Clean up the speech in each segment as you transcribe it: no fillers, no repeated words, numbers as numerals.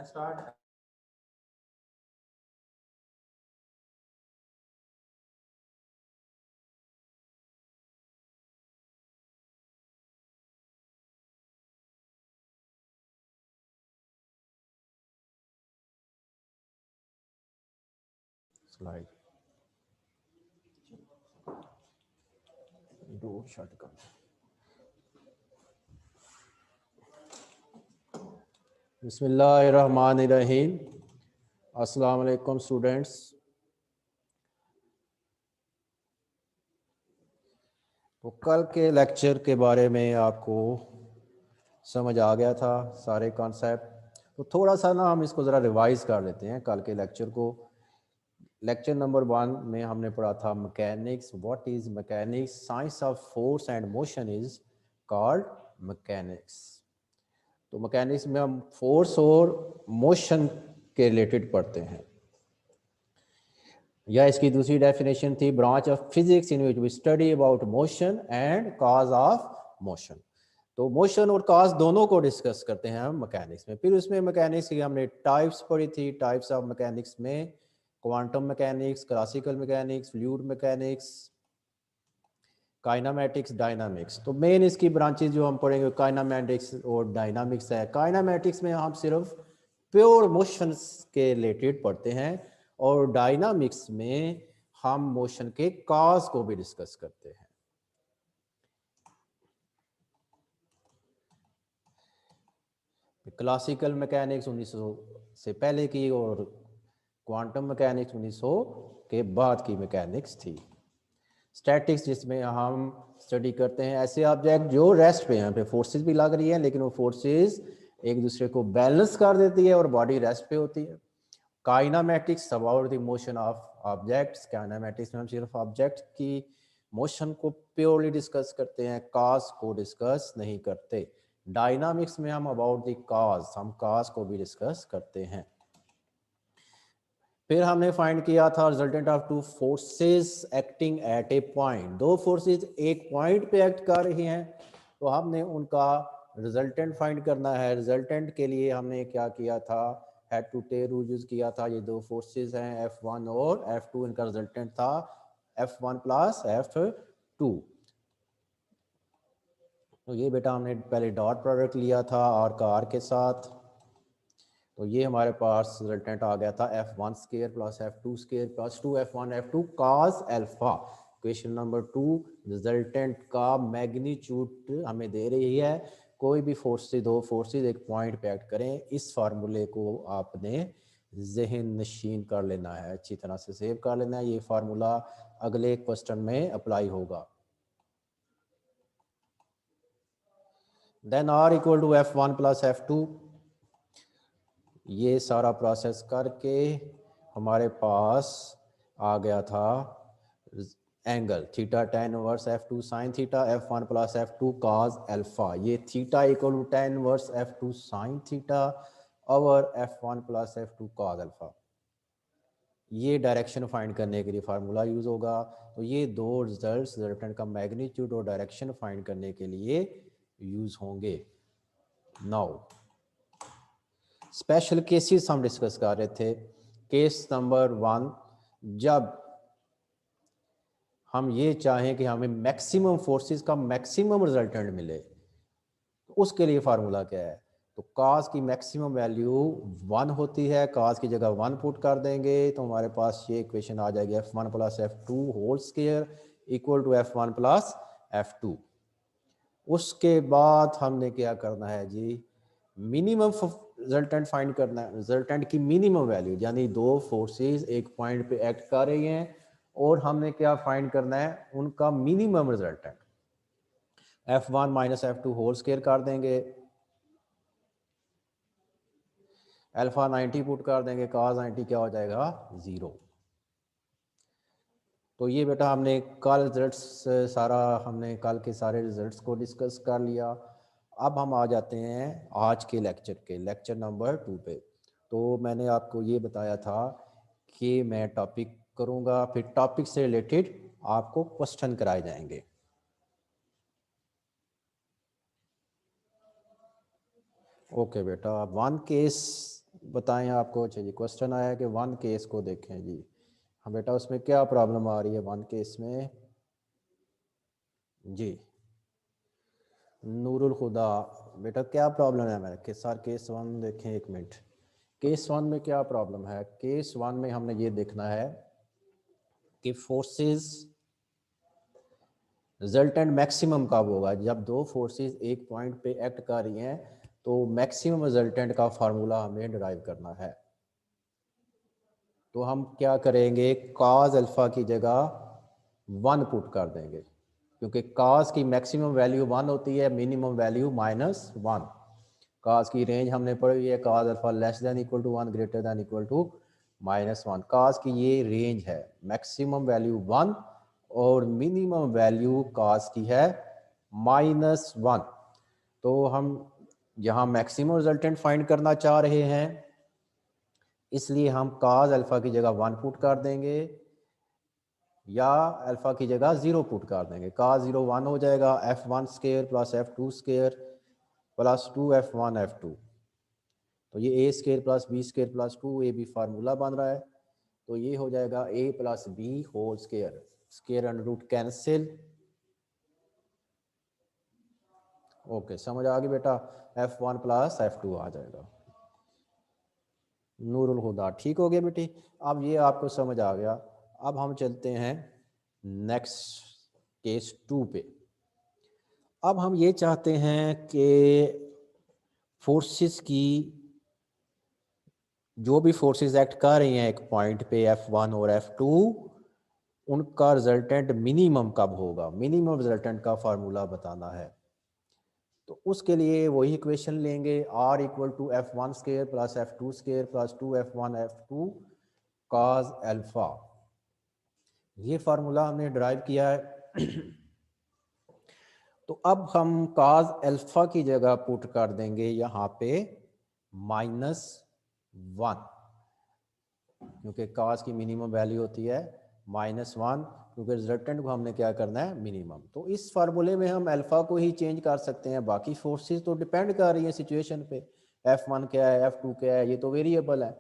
Start. Slide door shut कर। बिस्मिल्लाहिर्रहमानिर्रहीम। अस्सलाम वालेकुम स्टूडेंट्स। तो कल के लेक्चर के बारे में आपको समझ आ गया था सारे कॉन्सेप्ट। तो थोड़ा सा ना हम इसको ज़रा रिवाइज कर लेते हैं कल के लेक्चर को। लेक्चर नंबर 1 में हमने पढ़ा था mechanics. What is mechanics? Science of force and motion is called mechanics. तो मैकेनिक्स में हम फोर्स और मोशन के रिलेटेड पढ़ते हैं, या इसकी दूसरी डेफिनेशन थी branch of physics in which we study about motion and cause of motion. तो मोशन और कॉज दोनों को डिस्कस करते हैं हम मैकेनिक्स में। फिर उसमें मैकेनिक्स की हमने टाइप्स पढ़ी थी। टाइप्स ऑफ मैकेनिक्स में quantum mechanics, classical mechanics, fluid mechanics, kinematics, dynamics. तो मेन इसकी ब्रांचेज जो हम पढ़ेंगे काइनामेटिक्स और डायनामिक्स है। काइनामेटिक्स में हम सिर्फ प्योर मोशंस के रिलेटेड पढ़ते हैं और डायनामिक्स में हम मोशन के कॉज को भी डिस्कस करते हैं। क्लासिकल मैकेनिक्स 1900 से पहले की और क्वांटम मैकेनिक्स 1900 के बाद की मैकेनिक्स थी। स्टैटिक्स जिसमें हम स्टडी करते हैं ऐसे ऑब्जेक्ट जो रेस्ट पे हैं, यहाँ पे फोर्सेस भी लग रही हैं लेकिन वो फोर्सेस एक दूसरे को बैलेंस कर देती है और बॉडी रेस्ट पे होती है। Kinematics about the motion of objects. Kinematics में हम सिर्फ ऑब्जेक्ट की मोशन को प्योरली डिस्कस करते हैं, काज को डिस्कस नहीं करते। डायनामिक्स में हम अबाउट द काज, हम काज को भी डिस्कस करते हैं। फिर हमने फाइंड किया था resultant of two forces acting at A point. दो फोर्सेस एक पॉइंट पे एक्ट कर रही हैं तो हमने उनका रिजल्टेंट फाइंड करना है। रिजल्टेंट के लिए हमने क्या किया था, head to tail rule use किया था। ये दो फोर्सेस हैं F1 और F2, इनका रिजल्टेंट था F1 प्लस F2। तो ये बेटा हमने पहले डॉट प्रोडक्ट लिया था आर का आर के साथ। तो ये हमारे पास रिजल्टेंट आ गया था F1 square plus F2 square plus 2F1 F2 cos alpha. Question number 2, resultant का मैग्नीट्यूड हमें दे रही है। कोई भी फोर्स से दो फोर्सेस एक पॉइंट पे एक्ट करें, इस फार्मूले को आपने जहन नशीन कर लेना है, अच्छी तरह से सेव कर लेना है। ये फार्मूला अगले क्वेश्चन में अप्लाई होगा। Then R equal to F1 plus F2। ये सारा प्रोसेस करके हमारे पास आ गया था angle theta tan inverse F2 sine theta F1 plus F2 cos alpha. ये theta equal to tan inverse F2 sine theta और F1 plus F2 cos alpha. ये डायरेक्शन फाइंड करने के लिए फार्मूला यूज होगा। तो ये दो रिजल्ट्स रिजल्टेंट का मैग्नीट्यूड और डायरेक्शन फाइंड करने के लिए यूज होंगे। नाउ स्पेशल केसेस हम डिस्कस कर रहे थे। केस नंबर 1, जब हम ये चाहें कि हमें मैक्सिमम फोर्सेस का मैक्सिमम रिजल्टेंट मिले, तो उसके लिए फार्मूला क्या है। तो काज की मैक्सिमम वैल्यू 1 होती है, काज की जगह 1 पुट कर देंगे तो हमारे पास ये इक्वेशन आ जाएगी F1 plus F2 whole square equal to F1 plus F2। उसके बाद हमने क्या करना है जी, मिनिमम रिजल्टेंट फाइंड करना है। रिजल्टेंट की मिनिमम वैल्यू, यानी दो फोर्सेस एक पॉइंट पे एक्ट कर रही हैं और हमने क्या फाइंड करना है, उनका minimum resultant. F1 minus F2 whole square कर देंगे, अल्फा 90 पुट कर देंगे, cos 90 क्या हो जाएगा 0। तो ये बेटा हमने कल रिजल्ट्स सारा हमने कल के सारे रिजल्ट्स को डिस्कस कर लिया। अब हम आ जाते हैं आज के लेक्चर नंबर 2 पे। तो मैंने आपको ये बताया था कि मैं टॉपिक करूँगा, फिर टॉपिक से रिलेटेड आपको क्वेश्चन कराए जाएंगे। ओके बेटा, वन केस बताएं आपको। अच्छा जी, क्वेश्चन आया कि वन केस को देखें जी। हाँ बेटा, उसमें क्या प्रॉब्लम आ रही है वन केस में जी? नूरुल खुदा, बेटा क्या प्रॉब्लम है मेरे के साथ? केस वन देखें, एक मिनट। केस वन में क्या प्रॉब्लम है? केस वन में हमने ये देखना है कि फोर्सेस रिजल्टेंट मैक्सिमम कब होगा। जब दो फोर्सेस एक पॉइंट पे एक्ट कर रही हैं तो मैक्सिमम रिजल्टेंट का फार्मूला हमें डिराइव करना है। तो हम क्या करेंगे, कॉस अल्फा की जगह वन पुट कर देंगे, क्योंकि कॉस की मैक्सिमम वैल्यू वन होती है, मिनिमम वैल्यू -1। कॉस की रेंज हमने पढ़ी है, cos alpha less than equal to 1 greater than equal to -1। Cos की ये रेंज है, मैक्सिमम वैल्यू 1 और मिनिमम वैल्यू कॉस की है -1। तो हम यहाँ मैक्सिमम रिजल्टेंट फाइंड करना चाह रहे हैं, इसलिए हम कॉस अल्फा की जगह 1 पुट कर देंगे या अल्फा की जगह 0 पुट कर देंगे। cos 0 1 हो जाएगा, f1 square plus f2 square plus 2f1 f2। तो ये a square plus b square plus 2ab formula बन रहा है। तो ये हो जाएगा a plus B whole square, square under root cancel. Okay, समझ आ गई बेटा? f1 प्लस f2 आ जाएगा। नूरुल हुदा, ठीक हो गया बेटी? अब ये आपको समझ आ गया। अब हम चलते हैं नेक्स्ट केस 2 पे। अब हम ये चाहते हैं कि फोर्सेस की, जो भी फोर्सेस एक्ट कर रही हैं एक पॉइंट पे F1 और F2, उनका रिजल्टेंट मिनिमम कब होगा, मिनिमम रिजल्टेंट का फार्मूला बताना है। तो उसके लिए वही इक्वेशन लेंगे, R equal to F1 square plus F2 square plus 2F1 F2 cos alpha. ये फार्मूला हमने ड्राइव किया है। तो अब हम cos अल्फा की जगह पुट कर देंगे यहाँ पे -1, क्योंकि cos की मिनिमम वैल्यू होती है -1, क्योंकि रिजल्टेंट को हमने क्या करना है, मिनिमम। तो इस फार्मूले में हम अल्फा को ही चेंज कर सकते हैं, बाकी फोर्सेस तो डिपेंड कर रही हैं सिचुएशन पे। F1 क्या है, F2 क्या है, ये तो वेरिएबल है।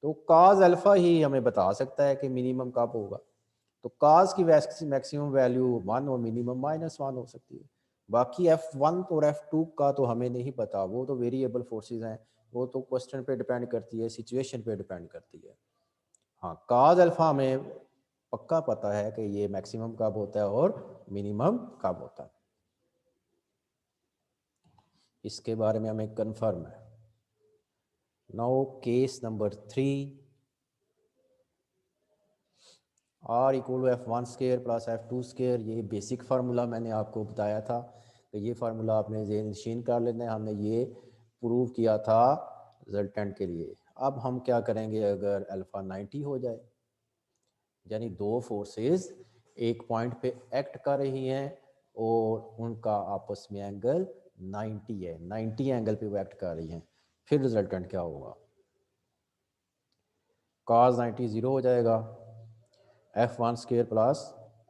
तो cos अल्फा ही हमें बता सकता है कि मिनिमम कब होगा। तो cos की मैक्सिमम वैल्यू 1 और मिनिमम -1 हो सकती है। बाकी F1 और F2 का तो हमें नहीं पता, वो तो वेरिएबल फोर्सेस हैं, वो तो क्वेश्चन पे डिपेंड करती है, सिचुएशन पे डिपेंड करती है। हाँ, cos अल्फा हमें पक्का पता है कि ये मैक्सिमम कब होता है और मिनिमम कब होता है, इसके बारे में हमें कंफर्म है। Now case number 3, R equal F1 square plus F2 square. ये बेसिक फार्मूला मैंने आपको बताया था, तो ये फार्मूला आपने ज़हन नशीन कर लेना है। हमने ये प्रूव किया था रिजल्टेंट के लिए। अब हम क्या करेंगे, अगर अल्फ़ा 90 हो जाए, यानी दो फोर्सेस एक पॉइंट पे एक्ट कर रही हैं और उनका आपस में एंगल 90 है, 90 एंगल पे वो एक्ट कर रही हैं, फिर रिजल्टेंट क्या होगा? cos 90 0 हो जाएगा, F1 square plus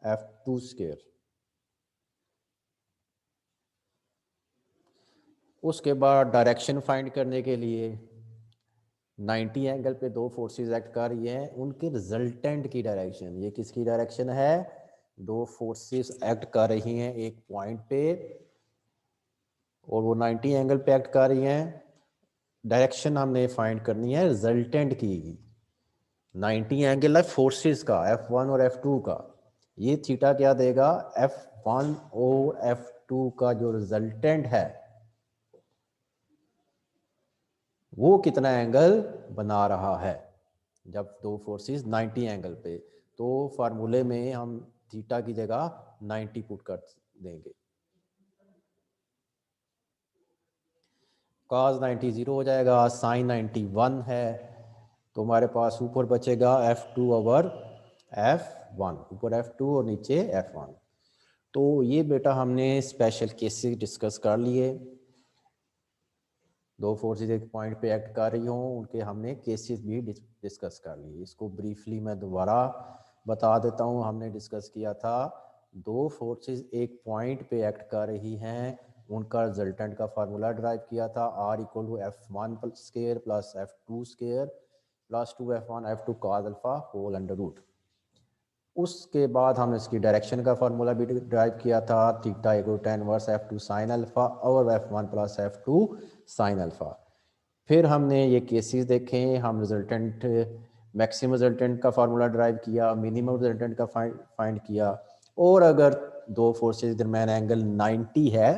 F2 square. उसके बाद डायरेक्शन फाइंड करने के लिए 90 एंगल पे दो फोर्सेस एक्ट कर रही हैं, उनके रिजल्टेंट की डायरेक्शन, ये किसकी डायरेक्शन है? दो फोर्सेस एक्ट कर रही हैं एक पॉइंट पे और वो 90 एंगल पे एक्ट कर रही हैं। डायरेक्शन हमने फाइंड करनी है रिजल्टेंट की। 90 एंगल है फोर्सेस का, F1 और F2 का। ये थीटा क्या देगा? F1 और F2 का जो रिजल्टेंट है वो कितना एंगल बना रहा है जब दो फोर्सेस 90 एंगल पे। तो फार्मूले में हम थीटा की जगह 90 पुट कर देंगे। cos 90 0 हो जाएगा, sin 90 1 है, तो हमारे पास ऊपर बचेगा F2 ओवर F1, ऊपर F2 और नीचे F1। तो ये बेटा हमने स्पेशल केसेस डिस्कस कर लिए। दो फोर्सेस एक पॉइंट पे एक्ट कर रही हों, उनके हमने केसेस भी डिस्कस कर लिए। इसको ब्रीफली मैं दोबारा बता देता हूँ। हमने डिस्कस किया था दो फोर्सेस एक पॉइंट पे एक्ट कर रही हैं, उनका रिजल्टेंट का फार्मूला ड्राइव किया था, R equal to F1 square plus F2 square plus 2F1 F2 cos alpha whole under root. उसके बाद हमने इसकी डायरेक्शन का फार्मूला भी ड्राइव किया था, theta equal to tan inverse F2 sine alpha और F1 plus F2 sine alpha. फिर हमने ये केसेस देखे, हम रिजल्टेंट मैक्सिमम रिजल्टेंट का फार्मूला ड्राइव किया, मिनिमम रिजल्टेंट का फाइंड किया, और अगर दो फोर्सेस दरमियान एंगल 90 है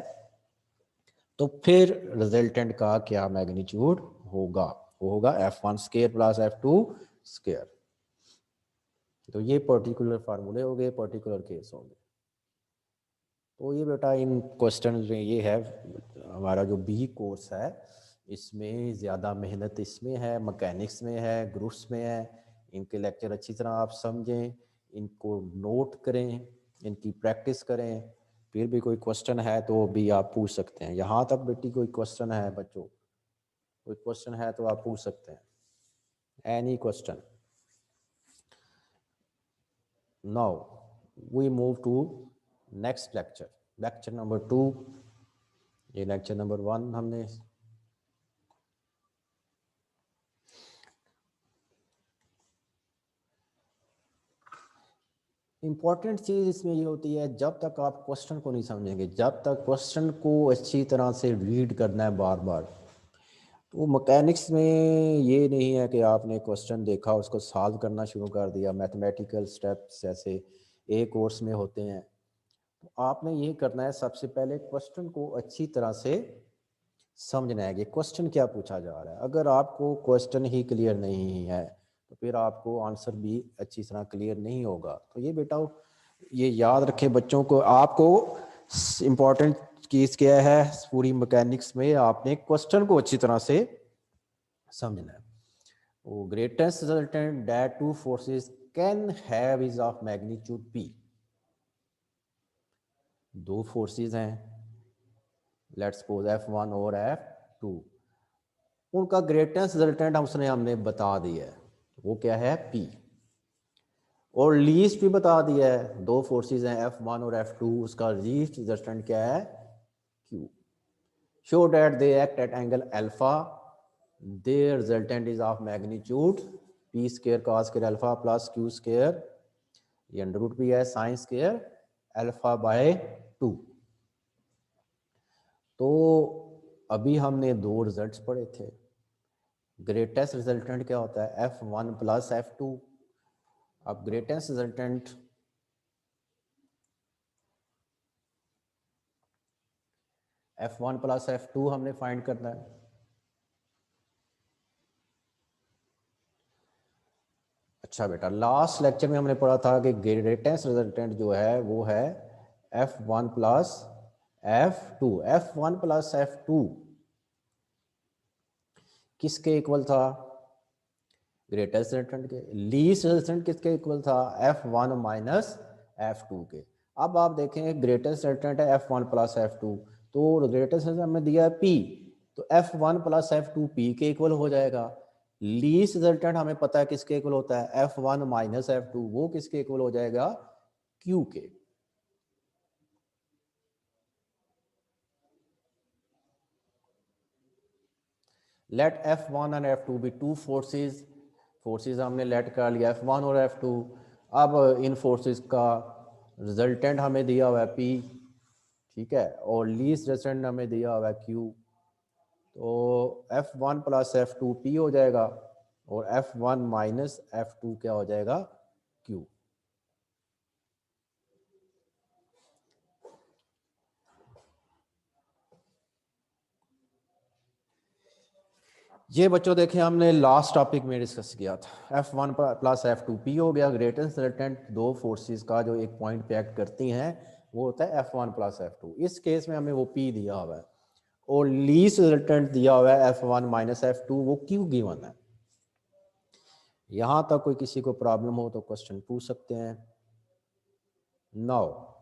तो फिर रिजल्टेंट का क्या मैग्नीट्यूड होगा, वो होगा F1 square plus F2 square. तो ये पर्टिकुलर फार्मूले हो गए, पर्टिकुलर केस हो गए। तो ये बेटा इन क्वेश्चन में ये है, हमारा जो बी कोर्स है इसमें ज़्यादा मेहनत इसमें है, मैकेनिक्स में है, ग्रुप्स में है। इनके लेक्चर अच्छी तरह आप समझें, इनको नोट करें, इनकी प्रैक्टिस करें, फिर भी कोई क्वेश्चन है तो भी आप पूछ सकते हैं। यहाँ तक बेटी कोई क्वेश्चन है बच्चों, कोई क्वेश्चन है तो आप पूछ सकते हैं, any question. Now we move to next lecture, lecture number 2। ये लेक्चर नंबर 1 हमने इम्पॉर्टेंट चीज़ इसमें ये होती है, जब तक आप क्वेश्चन को नहीं समझेंगे, जब तक क्वेश्चन को अच्छी तरह से रीड करना है बार बार, तो मैकेनिक्स में ये नहीं है कि आपने क्वेश्चन देखा उसको सॉल्व करना शुरू कर दिया, मैथमेटिकल स्टेप्स जैसे एक कोर्स में होते हैं। तो आपने ये करना है, सबसे पहले क्वेश्चन को अच्छी तरह से समझना है कि क्वेश्चन क्या पूछा जा रहा है। अगर आपको क्वेश्चन ही क्लियर नहीं है तो फिर आपको आंसर भी अच्छी तरह क्लियर नहीं होगा। तो ये बेटा ये याद रखें बच्चों को, आपको इम्पोर्टेंट चीज़ क्या है पूरी मैकेनिक्स में, आपने क्वेश्चन को अच्छी तरह से समझना है। वो greatest resultant that two forces can have is of magnitude p। दो फोर्सेस हैं, लेट्स सपोज F1 और F2, उनका ग्रेटेस्ट रिजल्टेंट हमने बता दिया है, वो क्या है P, और लीस्ट भी बता दिया है। दो फोर्सेस हैं F1 और F2, उसका लीस्ट रिजल्टेंट क्या है Q। Show that they act at angle alpha, their resultant is of magnitude P square cos square alpha plus Q square, ये अंडर रूट भी है, साइन स्क्वायर अल्फा बाय 2। तो अभी हमने दो रिजल्ट्स पढ़े थे। ग्रेटेस्ट रिजल्टेंट क्या होता है F1 प्लस F2। अब greatest resultant F1 plus F2 हमने फाइंड करना है। अच्छा बेटा, लास्ट लेक्चर में हमने पढ़ा था कि ग्रेटेस्ट रिजल्टेंट जो है वो है F1 plus F2। F1 plus F2 किसके इक्वल था, ग्रेटेस्ट रिजल्टेंट के। लीस्ट रिजल्टेंट किसके इक्वल था, F1 माइनस F2 के। अब आप देखें ग्रेटेस्ट रिजल्टेंट है F1 प्लस F2, तो ग्रेटेस्ट रिजल्टेंट हमें दिया है P, तो F1 प्लस F2 P के इक्वल हो जाएगा। लीस्ट रिजल्टेंट हमें पता है किसके इक्वल होता है F1 माइनस F2, वो किसके इक्वल हो जाएगा Q के। Let F1 and F2 be two forces, forces हमने लेट कर लिया F1 और F2। अब इन फोर्सेस का रिजल्टेंट हमें दिया हुआ है P, ठीक है, और लीस्ट रिजल्टेंट हमें दिया हुआ है Q। तो F1 प्लस F2 P हो जाएगा और F1 माइनस F2 क्या हो जाएगा Q। ये बच्चों देखें हमने लास्ट टॉपिक में डिस्कस किया था, F1 प्लस F2 P हो गया। ग्रेटेस्ट रिजल्टेंट दो फोर्सेस का जो एक पॉइंट पे एक्ट करती हैं वो होता है F1 प्लस F2। इस केस में हमें वो P दिया हुआ है, और लीस्ट रिजल्टेंट दिया हुआ है F1 माइनस F2, वो Q गिवन है। यहाँ तक कोई किसी को प्रॉब्लम हो तो क्वेश्चन पूछ सकते हैं। नाउ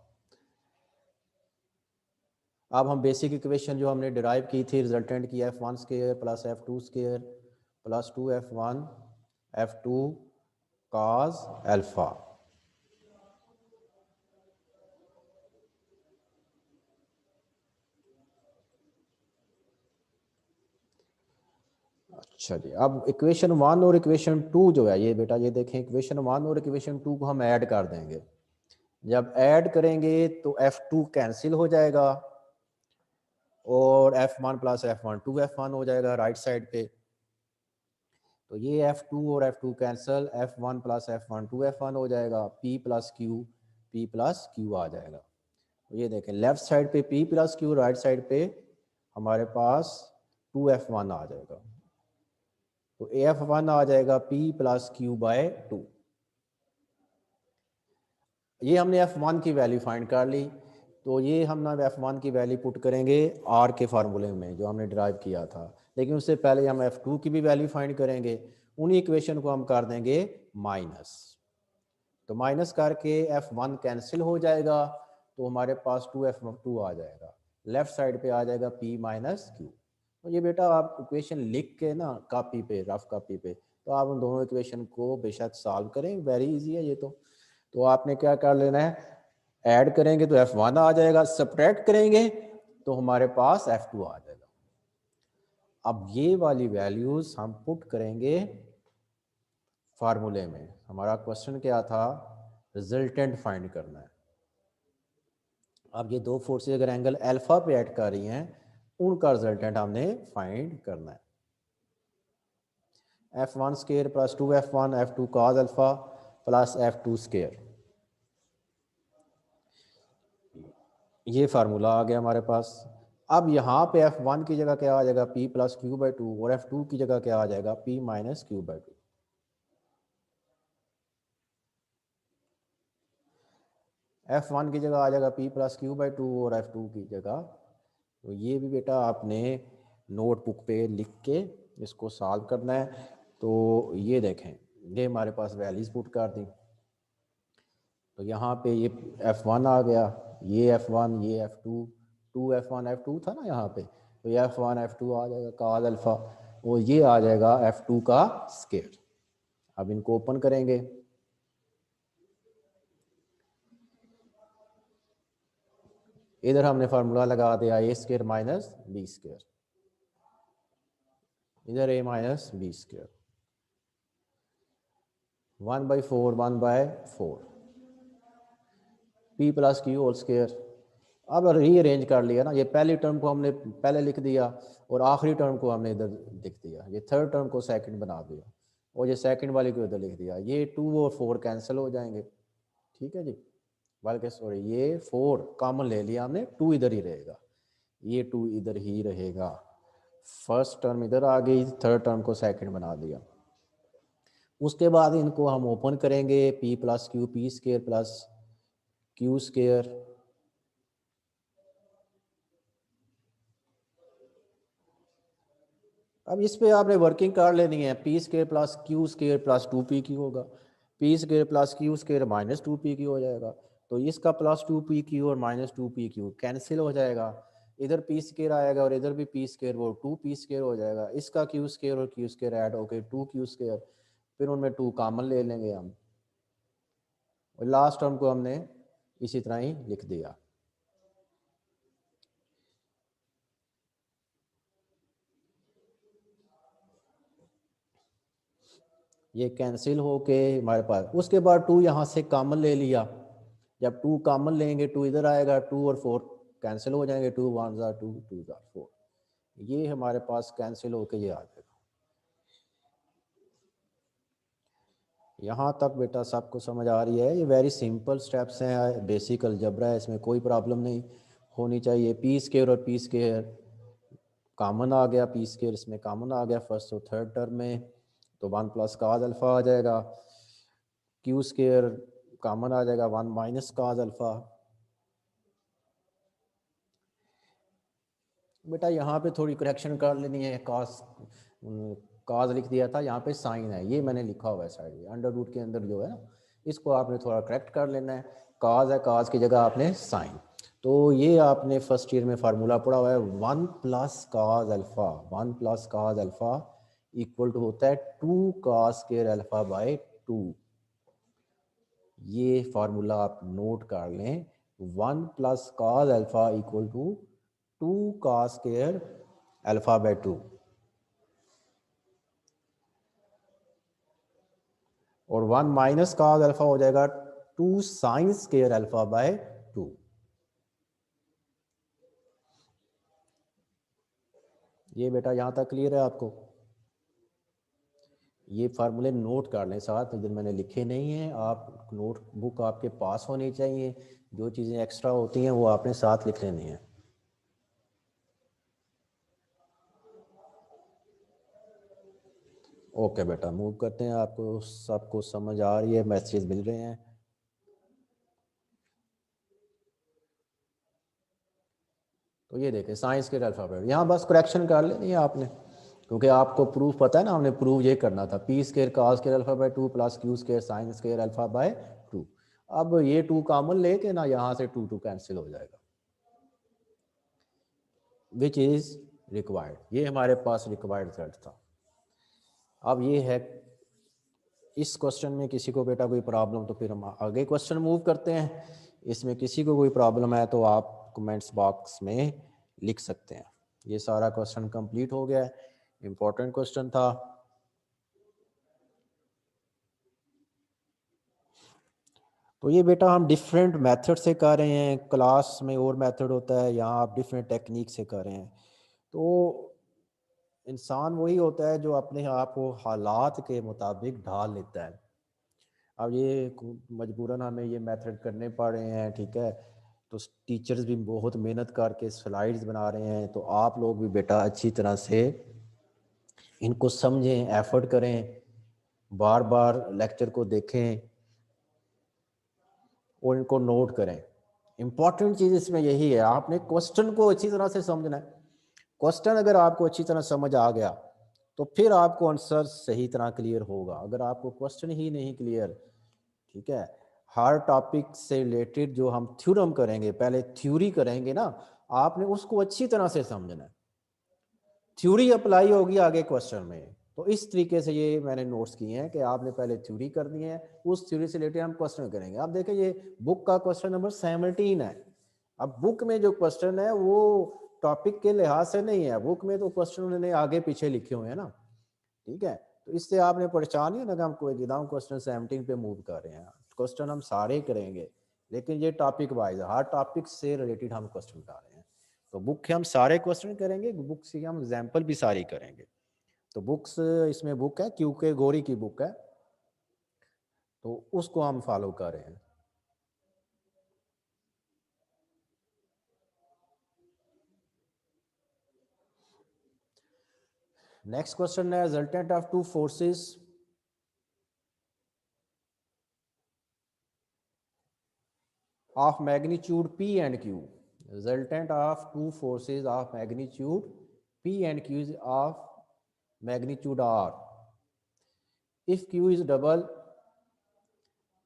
अब हम बेसिक इक्वेशन जो हमने डिराइव की थी रिजल्टेंट की, F1 square plus F2 square plus 2F1 F2 cos alpha. अच्छा जी, अब इक्वेशन 1 और इक्वेशन 2 जो है, ये बेटा ये देखें, इक्वेशन 1 और इक्वेशन 2 को हम ऐड कर देंगे। जब ऐड करेंगे तो F2 कैंसिल हो जाएगा और F1 प्लस F1 2F1 हो जाएगा राइट साइड पे। तो ये F2 और F2 cancel, F1 plus F1 2F1 हो जाएगा, P प्लस Q आ जाएगा। तो ये देखें, लेफ्ट साइड पे P plus Q, right side पे हमारे पास 2F1 आ जाएगा। तो F1 आ जाएगा P प्लस Q बाय 2। ये हमने F1 की वैल्यू फाइंड कर ली। तो ये हम ना F1 की वैल्यू पुट करेंगे R के फार्मूले में जो हमने ड्राइव किया था, लेकिन उससे पहले हम F2 की भी वैल्यू फाइंड करेंगे। उन्हीं इक्वेशन को हम कर देंगे माइनस। तो माइनस करके F1 कैंसिल हो जाएगा, तो हमारे पास 2F2 आ जाएगा। लेफ्ट साइड पे आ जाएगा P माइनस Q। तो ये बेटा आप इक्वेशन लिख के ना कॉपी पे, रफ कॉपी पे, तो आप उन दोनों इक्वेशन को बेशक सॉल्व करें, वेरी इजी है ये तो आपने क्या कर लेना है, ऐड करेंगे तो F1 आ जाएगा, सब्ट्रैक्ट करेंगे तो हमारे पास F2 आ जाएगा। अब ये वाली वैल्यूज हम पुट करेंगे फार्मूले में। हमारा क्वेश्चन क्या था, रिजल्टेंट फाइंड करना है। अब ये दो फोर्सेज अगर एंगल अल्फा पे ऐड कर रही हैं, उनका रिजल्टेंट हमने फाइंड करना है। F1 square plus 2F1 F2 cos alpha plus F2 square, ये फार्मूला आ गया हमारे पास। अब यहाँ पे F1 की जगह क्या आ जाएगा, P प्लस Q बाई 2, और F2 की जगह क्या आ जाएगा, P minus Q by 2। F1 की जगह आ जाएगा P प्लस Q बाई 2 और F2 की जगह, तो ये भी बेटा आपने नोटबुक पे लिख के इसको सॉल्व करना है। तो ये देखें, ये हमारे पास वैल्यूज पुट कर दी। तो यहाँ पे ये F1 आ गया, ये F1, ये F2, 2F1 F2 था ना यहाँ पे, तो ये F1 F2 आ जाएगा cos अल्फा, और ये आ जाएगा F2 का स्केयर। अब इनको ओपन करेंगे, इधर हमने फार्मूला लगा दिया A square minus B square, इधर A minus B square, 1/4 1/4 P plus Q whole square. अब रीअरेंज कर लिया ना, ये पहली टर्म को हमने पहले लिख दिया और आखिरी टर्म को हमने इधर लिख दिया, ये थर्ड टर्म को सेकंड बना दिया और ये सेकंड वाली को इधर लिख दिया। ये 2 और 4 कैंसिल हो जाएंगे, ठीक है जी, बल्कि सॉरी ये 4 कॉमन ले लिया हमने, 2 इधर ही रहेगा, ये 2 इधर ही रहेगा। फर्स्ट टर्म इधर आ गई, थर्ड टर्म को सेकंड बना दिया। उसके बाद इनको हम ओपन करेंगे, P plus Q P square plus Q square, अब इस पे आपने वर्किंग कर लेनी है। P square plus Q square plus 2PQ होगा, P square plus Q square minus 2PQ हो जाएगा। तो इसका प्लस 2PQ और माइनस 2PQ कैंसिल हो जाएगा, इधर P स्केयर आएगा और इधर भी P स्केयर, वो 2P स्केयर हो जाएगा। इसका Q स्केयर और Q स्केयर ऐड होकर 2Q स्केयर, फिर उनमें 2 कॉमन ले लेंगे हम, और लास्ट टर्म को हमने इसी तरह ही लिख दिया। ये कैंसिल होके हमारे पास, उसके बाद 2 यहाँ से कॉमन ले लिया, जब 2 कॉमन लेंगे 2 इधर आएगा, 2 और 4 कैंसिल हो जाएंगे, 2 1 ज़ा 2 2 ज़ा 4, ये हमारे पास कैंसिल होके ये आ जाएगा। यहाँ तक बेटा सबको समझ आ रही है, ये वेरी सिंपल स्टेप्स हैं, बेसिक अलजबरा है, इसमें कोई प्रॉब्लम नहीं होनी चाहिए। P स्केयर और P स्केयर कॉमन आ गया, P स्केयर इसमें कॉमन आ गया फर्स्ट और थर्ड टर्म में, तो 1 प्लस cos अल्फा आ जाएगा। Q स्केयर कॉमन आ जाएगा, 1 माइनस cos अल्फा। बेटा यहाँ पे थोड़ी करेक्शन कर लेनी है, काज लिख दिया था, यहाँ पे साइन है, ये मैंने लिखा हुआ है साइड, अंडर रूट के अंदर जो है ना, इसको आपने थोड़ा करेक्ट कर लेना है। काज है, काज की जगह आपने साइन। तो ये आपने फर्स्ट ईयर में फार्मूला पढ़ा हुआ है, 1 plus cos alpha, 1 plus cos alpha equal to होता है 2 काज स्क्वायर अल्फा बाय 2। ये फार्मूला आप नोट कर लें, 1 plus cos alpha equal to 2 cos square alpha by 2। और 1 माइनस काज अल्फा हो जाएगा 2 साइन स्क्वायर अल्फा बाय 2। ये बेटा यहाँ तक क्लियर है आपको? ये फार्मूले नोट कर लें साथ, इधर मैंने लिखे नहीं हैं, आप नोट बुक आपके पास होनी चाहिए, जो चीज़ें एक्स्ट्रा होती हैं वो आपने साथ लिख लेनी है। ओके बेटा, मूव करते हैं। आपको सबको समझ आ रही है, मैसेज मिल रहे हैं? तो ये देखें साइंस के अल्फ़ाबेट, यहाँ बस करेक्शन कर लेनी है आपने, क्योंकि आपको प्रूफ पता है ना, हमने प्रूफ ये करना था, P square cause square alpha by 2 plus Q square sine square alpha by 2। अब ये 2 कॉमन लेके ना यहाँ से 2 कैंसिल हो जाएगा, विच इज रिक्वायर्ड। ये हमारे पास रिक्वायर्ड रिजल्ट था। अब ये है, इस क्वेश्चन में किसी को बेटा कोई प्रॉब्लम, तो फिर हम आगे क्वेश्चन मूव करते हैं। इसमें किसी को कोई प्रॉब्लम है तो आप कमेंट्स बॉक्स में लिख सकते हैं। ये सारा क्वेश्चन कंप्लीट हो गया है, इंपॉर्टेंट क्वेश्चन था। तो ये बेटा हम डिफरेंट मेथड से कर रहे हैं, क्लास में और मेथड होता है, यहाँ आप डिफरेंट टेक्निक से कर रहे हैं। तो इंसान वही होता है जो अपने आप को हालात के मुताबिक ढाल लेता है। अब ये मजबूरन हमें ये मेथड करने पड़ रहे हैं, ठीक है, तो टीचर्स भी बहुत मेहनत करके स्लाइड्स बना रहे हैं, तो आप लोग भी बेटा अच्छी तरह से इनको समझें, एफर्ट करें, बार बार लेक्चर को देखें और इनको नोट करें। इंपॉर्टेंट चीज़ इसमें यही है, आपने क्वेश्चन को अच्छी तरह से समझना है। क्वेश्चन अगर आपको अच्छी तरह समझ आ गया तो फिर आपको आंसर सही तरह क्लियर होगा। अगर आपको क्वेश्चन ही नहीं क्लियर, ठीक है, हर टॉपिक से रिलेटेड जो हम थ्योरम करेंगे, पहले थ्योरी करेंगे ना, आपने उसको अच्छी तरह से समझना है, थ्योरी अप्लाई होगी आगे क्वेश्चन में। तो इस तरीके से ये मैंने नोट्स किए हैं कि आपने पहले थ्योरी करनी है, उस थ्योरी से रिलेटेड हम क्वेश्चन करेंगे। अब देखिए ये बुक का क्वेश्चन नंबर 17 है। अब बुक में जो क्वेश्चन है वो टॉपिक के लिहाज से नहीं है, बुक में तो क्वेश्चन उन्होंने आगे पीछे लिखे हुए हैं ना, ठीक है, तो इससे आपने परेशान नहीं होना। हम कोई एकदम क्वेश्चन 17 पे मूव कर रहे हैं, क्वेश्चन हम सारे करेंगे, लेकिन ये टॉपिक वाइज, हर टॉपिक से रिलेटेड हम क्वेश्चन उठा रहे हैं। तो बुक के हम सारे क्वेश्चन करेंगे, बुक से हम एग्जाम्पल भी सारी करेंगे। तो बुक्स, इसमें बुक है क्यू के गोरी की बुक है, तो उसको हम फॉलो कर रहे हैं। नेक्स्ट क्वेश्चन है, resultant of two forces of magnitude P and Q. Resultant of two forces of magnitude P and Q is of magnitude R. If Q is double,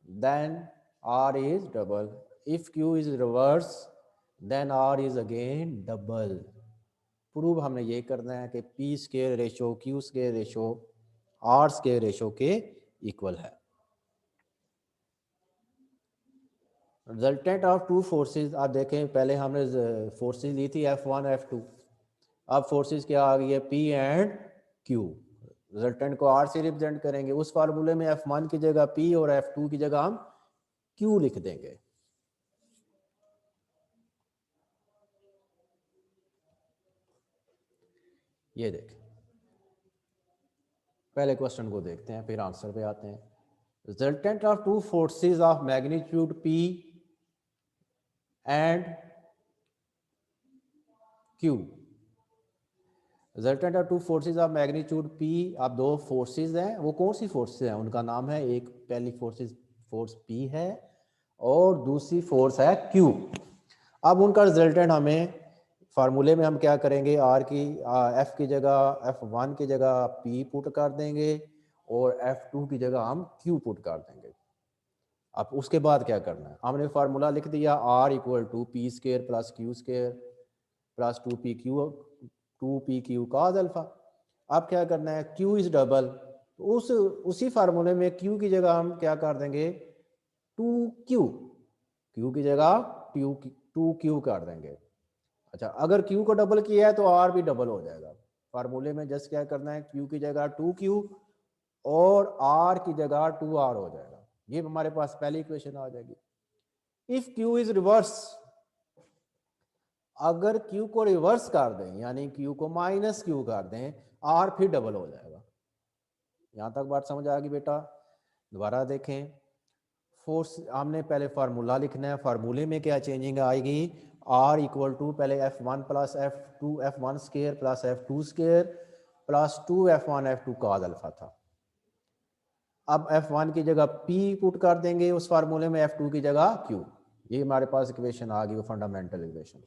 then R is double. If Q is reverse, then R is again double. Prove हमने ये करना है कि P square ratio Q square ratio R square ratio के equal है। Resultant of two forces, आप देखें पहले हमने फोर्सेस ली थी F1 F2, अब फोर्सेस क्या आ गई है P एंड Q। रिजल्टेंट को R से रिप्रेजेंट करेंगे, उस फार्मूले में F1 की जगह P और F2 की जगह हम Q लिख देंगे। ये देखें, पहले क्वेश्चन को देखते हैं फिर आंसर पे आते हैं। Resultant of two forces of magnitude P and Q। Resultant of two forces of magnitude P, अब दो फोर्सेस हैं, वो कौन सी फोर्सेस हैं, उनका नाम है, एक पहली फोर्स P है और दूसरी फोर्स है Q। अब उनका रिजल्टेंट हमें फार्मूले में हम क्या करेंगे, F की जगह F1 की जगह P पुट कर देंगे और F2 की जगह हम Q पुट कर देंगे। अब उसके बाद क्या करना है, हमने फार्मूला लिख दिया R equal to P square plus Q square plus 2PQ cos alpha. अब क्या करना है, Q इज डबल, तो उसी फार्मूले में Q की जगह हम क्या कर देंगे 2Q, Q की जगह 2Q कर देंगे। अच्छा, अगर Q को डबल किया है तो R भी डबल हो जाएगा। फार्मूले में जस्ट क्या करना है, Q की जगह 2Q और r की जगह 2r हो जाएगा। ये हमारे पास पहली इक्वेशन आ जाएगी। इफ q इज रिवर्स, अगर q को रिवर्स कर दें यानी q को माइनस q कर दें, r फिर डबल हो जाएगा। यहां तक बात समझ आ गई बेटा? दोबारा देखें, फोर्स हमने पहले फार्मूला लिखना है। फार्मूले में क्या चेंजिंग आएगी? r इक्वल टू पहले f1 plus f2 f1 square plus f2 square plus 2 f1 f2 cos alpha था। अब f1 की जगह p पुट कर देंगे उस फार्मूले में, f2 की जगह q। ये हमारे पास इक्वेशन आ गई, वो फंडामेंटल इक्वेशन।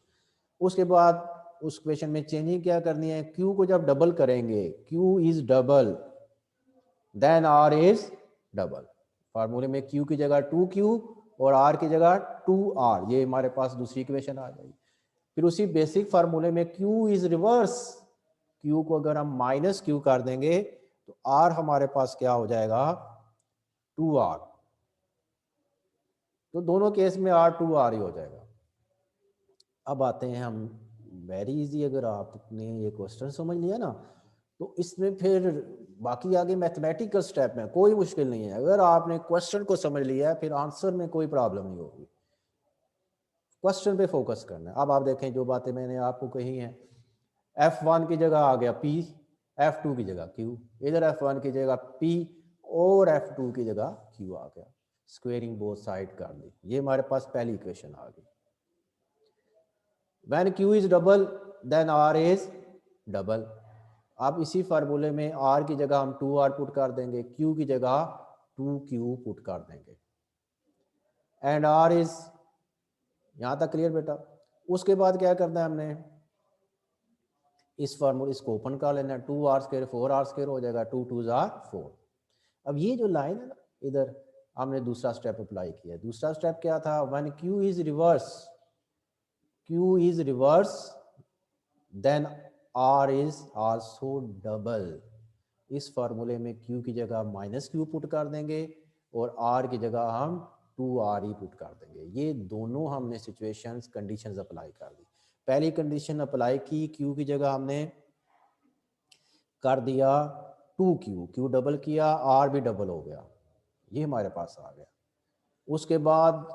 उसके बाद उस इक्वेशन में चेंजिंग क्या करनी है? q को जब डबल करेंगे, q is double then r is double. फार्मूले में q की जगह 2q और r की जगह 2r, ये हमारे पास दूसरी इक्वेशन आ जाएगी। फिर उसी बेसिक फार्मूले में q इज रिवर्स, q को अगर हम माइनस q कर देंगे तो r हमारे पास क्या हो जाएगा? 2r। तो दोनों केस में r 2r ही हो जाएगा। अब आते हैं हम, वेरी इजी, अगर आपने ये क्वेश्चन समझ लिया ना तो इसमें फिर बाकी आगे मैथमेटिकल स्टेप में कोई मुश्किल नहीं है। अगर आपने क्वेश्चन को समझ लिया फिर आंसर में कोई प्रॉब्लम नहीं होगी। क्वेश्चन पे फोकस करना है। अब आप देखें जो बातें मैंने आपको कही हैं, F1 की जगह आ गया P, F2 की जगह Q, इधर F1 की जगह P और F2 की जगह Q आ गया। स्क्वेयरिंग बोथ साइड कर दी, ये हमारे पास पहली इक्वेशन आ गई। When Q is double then R is double। अब इसी फार्मूले में R की जगह हम 2R पुट कर देंगे, Q की जगह 2Q पुट कर देंगे एंड R इज, यहां तक क्लियर बेटा? उसके बाद क्या करना है हमने? इस फार्मूले इसको ओपन कर लेना है, 2r स्क्वायर 4r स्क्वायर हो जाएगा, 2 2 4। अब ये जो लाइन है ना, इधर हमने दूसरा स्टेप अप्लाई किया। दूसरा स्टेप क्या था? When Q is reverse, Q is reverse then R is also double. इस फार्मूले में Q की जगह माइनस Q पुट कर देंगे और R की जगह हम 2R ही पुट कर देंगे। ये दोनों हमने सिचुएशंस कंडीशंस अप्लाई कर दी। पहली कंडीशन अप्लाई की, Q की जगह हमने कर दिया 2Q, Q डबल किया, R भी डबल हो गया, ये हमारे पास आ गया। उसके बाद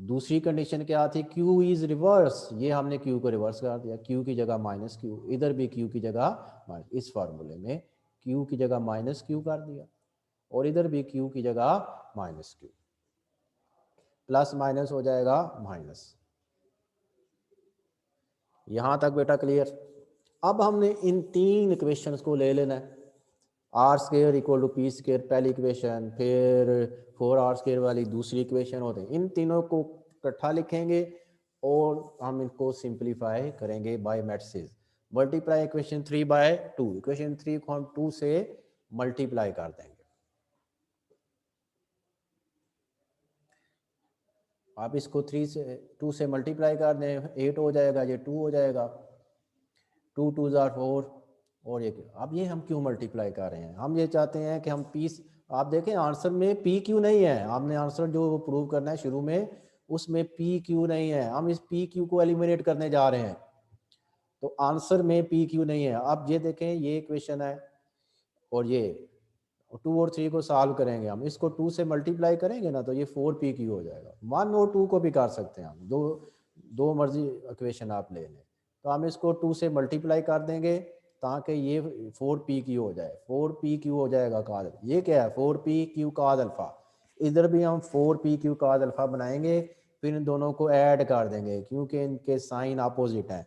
दूसरी कंडीशन क्या थी? Q इज रिवर्स, ये हमने Q को रिवर्स कर दिया, Q की जगह माइनस Q, इधर भी Q की जगह, इस फार्मूले में Q की जगह माइनस Q कर दिया और इधर भी Q की जगह माइनस Q, प्लस माइनस हो जाएगा माइनस। यहां तक बेटा क्लियर? अब हमने इन तीन इक्वेशंस को ले लेना है। R square equal to P square पहली इक्वेशन, फिर 4r स्केयर वाली दूसरी इक्वेशन होते हैं। इन तीनों को इकट्ठा लिखेंगे और हम इनको सिंप्लीफाई करेंगे by matrices. Multiply equation 3 by 2, equation 3 को हम 2 से मल्टीप्लाई कर देंगे। आप इसको 2 से मल्टीप्लाई कर दें, 8 हो जाएगा, ये 2 हो जाएगा, 2 2 4 और ये। अब ये हम क्यों मल्टीप्लाई कर रहे हैं? हम ये चाहते हैं कि हम पी, आप देखें आंसर में पी क्यू नहीं है, आपने आंसर जो प्रूव करना है शुरू में उसमें पी क्यू नहीं है। हम इस पी क्यू को एलिमिनेट करने जा रहे हैं, तो आंसर में पी क्यू नहीं है। अब ये देखें, ये इक्वेशन है और ये 2 और 3 को सॉल्व करेंगे हम, इसको 2 से मल्टीप्लाई करेंगे ना तो ये 4pq हो जाएगा। 1 और 2 को भी कर सकते हैं हम, दो मर्जी इक्वेशन आप ले लें। तो हम इसको 2 से मल्टीप्लाई कर देंगे ताकि ये 4pq हो जाए, 4pq हो जाएगा कॉस। ये क्या है? 4pq cos alpha. इधर भी हम 4pq कॉस अल्फा बनाएंगे, फिर इन दोनों को ऐड कर देंगे क्योंकि इनके साइन अपोजिट हैं,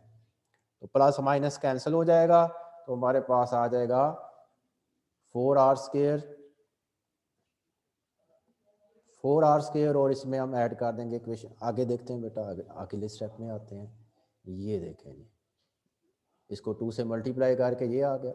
तो प्लस माइनस कैंसिल हो जाएगा। तो हमारे पास आ जाएगा 4r स्क्वायर, 4r स्क्वायर और इसमें हम ऐड कर देंगे इक्वेशन। आगे देखते हैं बेटा, आगे अगले स्टेप में आते हैं। ये देखें जी, इसको 2 से मल्टीप्लाई करके ये आ गया,